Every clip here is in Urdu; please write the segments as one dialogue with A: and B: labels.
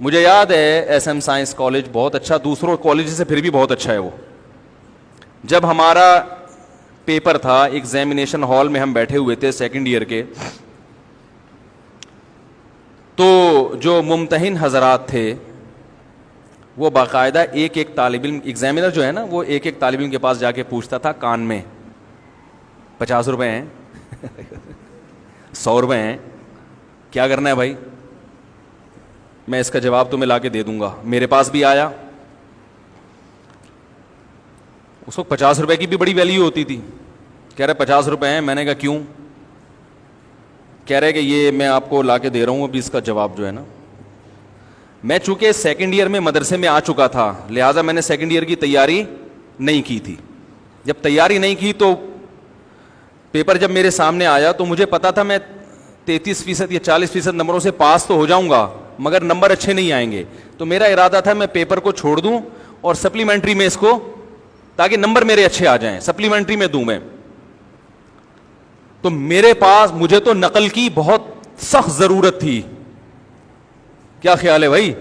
A: مجھے یاد ہے ایس ایم سائنس کالج بہت اچھا، دوسروں کالج سے پھر بھی بہت اچھا ہے وہ. جب ہمارا پیپر تھا ایگزامینیشن ہال میں ہم بیٹھے ہوئے تھے سیکنڈ ایئر کے, تو جو ممتحن حضرات تھے وہ باقاعدہ ایک ایک طالب علم, ایگزامینر جو ہے نا وہ ایک ایک طالب علم کے پاس جا کے پوچھتا تھا کان میں 50 روپے ہیں 100 روپے ہیں, کیا کرنا ہے بھائی, میں اس کا جواب تمہیں لا کے دے دوں گا. میرے پاس بھی آیا, اس وقت 50 روپے کی بھی بڑی ویلیو ہوتی تھی. کہہ رہے 50 روپے ہیں. میں نے کہا کیوں؟ کہہ رہے کہ یہ میں آپ کو لا کے دے رہا ہوں, ابھی اس کا جواب جو ہے نا. میں چونکہ سیکنڈ ایئر میں مدرسے میں آ چکا تھا, لہٰذا میں نے سیکنڈ ایئر کی تیاری نہیں کی تھی. جب تیاری نہیں کی تو پیپر جب میرے سامنے آیا تو مجھے پتا تھا میں 33% یا 40% نمبروں سے پاس تو ہو جاؤں گا, مگر نمبر اچھے نہیں آئیں گے. تو میرا ارادہ تھا میں پیپر کو چھوڑ دوں اور سپلیمنٹری میں اس کو, تاکہ نمبر میرے اچھے آ جائیں, سپلیمنٹری میں دوں میں. تو میرے پاس, مجھے تو نقل کی بہت سخت ضرورت تھی. کیا خیال ہے بھائی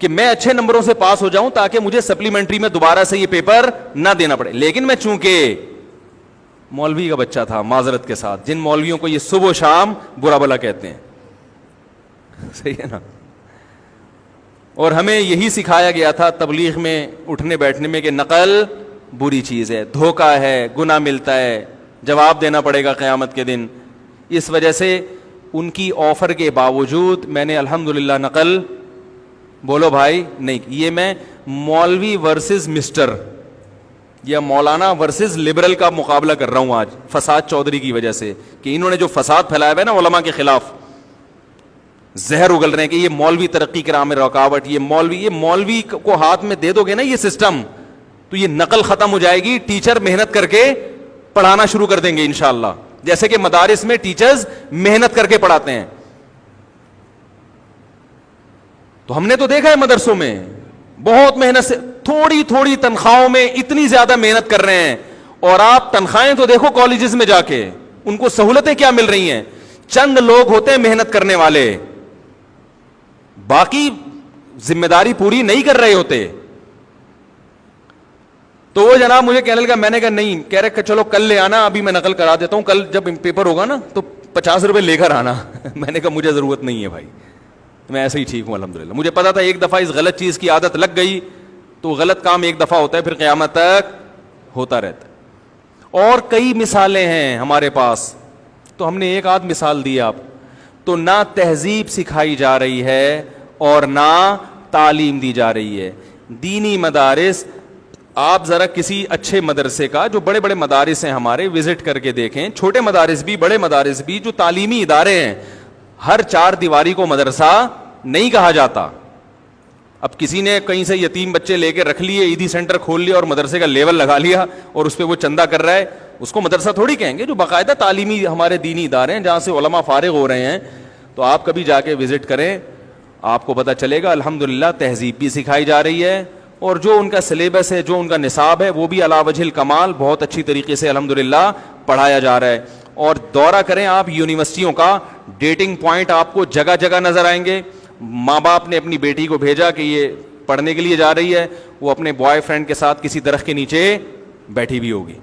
A: کہ میں اچھے نمبروں سے پاس ہو جاؤں تاکہ مجھے سپلیمنٹری میں دوبارہ سے یہ پیپر نہ دینا پڑے. لیکن میں چونکہ مولوی کا بچہ تھا, معذرت کے ساتھ, جن مولویوں کو یہ صبح و شام برا بلا کہتے ہیں, صحیح ہے نا, اور ہمیں یہی سکھایا گیا تھا تبلیغ میں اٹھنے بیٹھنے میں کہ نقل بری چیز ہے, دھوکہ ہے, گناہ ملتا ہے, جواب دینا پڑے گا قیامت کے دن. اس وجہ سے ان کی آفر کے باوجود میں نے الحمدللہ نقل, بولو بھائی, نہیں. یہ میں مولوی ورسز مسٹر یا مولانا ورسز لبرل کا مقابلہ کر رہا ہوں آج فساد چودھری کی وجہ سے, کہ انہوں نے جو فساد پھیلایا ہے نا علماء کے خلاف, زہر اگل رہے ہیں کہ یہ مولوی ترقی کے راہ میں رکاوٹ, یہ مولوی کو ہاتھ میں دے دو گے نا یہ سسٹم, تو یہ نقل ختم ہو جائے گی. ٹیچر محنت کر کے پڑھانا شروع کر دیں گے انشاءاللہ, جیسے کہ مدارس میں ٹیچرز محنت کر کے پڑھاتے ہیں. تو ہم نے تو دیکھا ہے مدرسوں میں بہت محنت سے, تھوڑی تھوڑی تنخواہوں میں اتنی زیادہ محنت کر رہے ہیں. اور آپ تنخواہیں تو دیکھو کالجز میں جا کے, ان کو سہولتیں کیا مل رہی ہیں. چند لوگ ہوتے ہیں محنت کرنے والے, باقی ذمہ داری پوری نہیں کر رہے ہوتے. تو وہ جناب مجھے کہنے لگا, میں نے کہا نہیں. کہہ رہے کہ چلو کل لے آنا, ابھی میں نقل کرا دیتا ہوں, کل جب پیپر ہوگا نا تو 50 روپے لے کر آنا. میں نے کہا مجھے ضرورت نہیں ہے بھائی, میں ایسے ہی ٹھیک ہوں الحمدللہ. مجھے پتا تھا ایک دفعہ اس غلط چیز کی عادت لگ گئی تو غلط کام ایک دفعہ ہوتا ہے, پھر قیامت تک ہوتا رہتا ہے. اور کئی مثالیں ہیں ہمارے پاس, تو ہم نے ایک آدھ مثال دی آپ. تو نہ تہذیب سکھائی جا رہی ہے اور نہ تعلیم دی جا رہی ہے. دینی مدارس, آپ ذرا کسی اچھے مدرسے کا, جو بڑے بڑے مدارس ہیں ہمارے, وزٹ کر کے دیکھیں, چھوٹے مدارس بھی بڑے مدارس بھی, جو تعلیمی ادارے ہیں. ہر 4 دیواری کو مدرسہ نہیں کہا جاتا. اب کسی نے کہیں سے یتیم بچے لے کے رکھ لیے, عیدی سینٹر کھول لیا اور مدرسے کا لیول لگا لیا اور اس پہ وہ چندہ کر رہا ہے, اس کو مدرسہ تھوڑی کہیں گے. جو باقاعدہ تعلیمی ہمارے دینی ادارے ہیں جہاں سے علماء فارغ ہو رہے ہیں, تو آپ کبھی جا کے وزٹ کریں, آپ کو پتہ چلے گا الحمدللہ تہذیب بھی سکھائی جا رہی ہے, اور جو ان کا سلیبس ہے, جو ان کا نصاب ہے, وہ بھی علی وجہ الکمال بہت اچھی طریقے سے الحمدللہ پڑھایا جا رہا ہے. اور دورہ کریں آپ یونیورسٹیوں کا, ڈیٹنگ پوائنٹ آپ کو جگہ جگہ نظر آئیں گے. ماں باپ نے اپنی بیٹی کو بھیجا کہ یہ پڑھنے کے لیے جا رہی ہے, وہ اپنے بوائے فرینڈ کے ساتھ کسی درخت کے نیچے بیٹھی بھی ہوگی.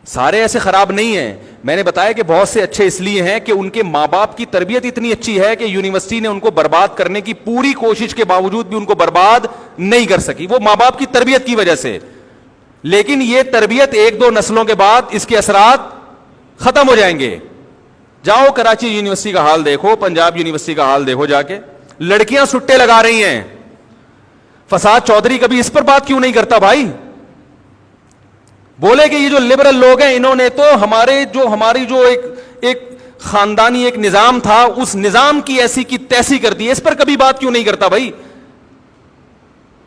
A: سارے ایسے خراب نہیں ہیں. میں نے بتایا کہ بہت سے اچھے اس لیے ہیں کہ ان کے ماں باپ کی تربیت اتنی اچھی ہے کہ یونیورسٹی نے ان کو برباد کرنے کی پوری کوشش کے باوجود بھی ان کو برباد نہیں کر سکی, وہ ماں باپ کی تربیت کی وجہ سے. لیکن یہ تربیت 1-2 نسلوں کے بعد اس کے اثرات ختم ہو جائیں گے. جاؤ کراچی یونیورسٹی کا حال دیکھو, پنجاب یونیورسٹی کا حال دیکھو جا کے, لڑکیاں سٹے لگا رہی ہیں. فساد چودھری کبھی اس پر بات کیوں نہیں کرتا بھائی؟ بولے کہ یہ جو لبرل لوگ ہیں انہوں نے تو ہماری جو ایک خاندانی ایک نظام تھا, اس نظام کی ایسی کی تیسی کر دی. اس پر کبھی بات کیوں نہیں کرتا بھائی؟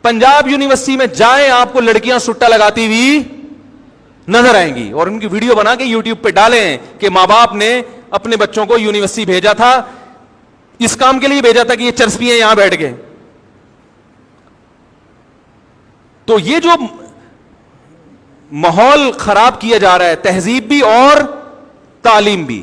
A: پنجاب یونیورسٹی میں جائیں, آپ کو لڑکیاں سٹا لگاتی ہوئی نظر آئیں گی, اور ان کی ویڈیو بنا کے یوٹیوب پہ ڈالیں کہ ماں باپ نے اپنے بچوں کو یونیورسٹی بھیجا تھا, اس کام کے لیے بھیجا تھا کہ یہ چرسپیاں یہاں بیٹھ گئے. تو یہ جو ماحول خراب کیا جا رہا ہے, تہذیب بھی اور تعلیم بھی.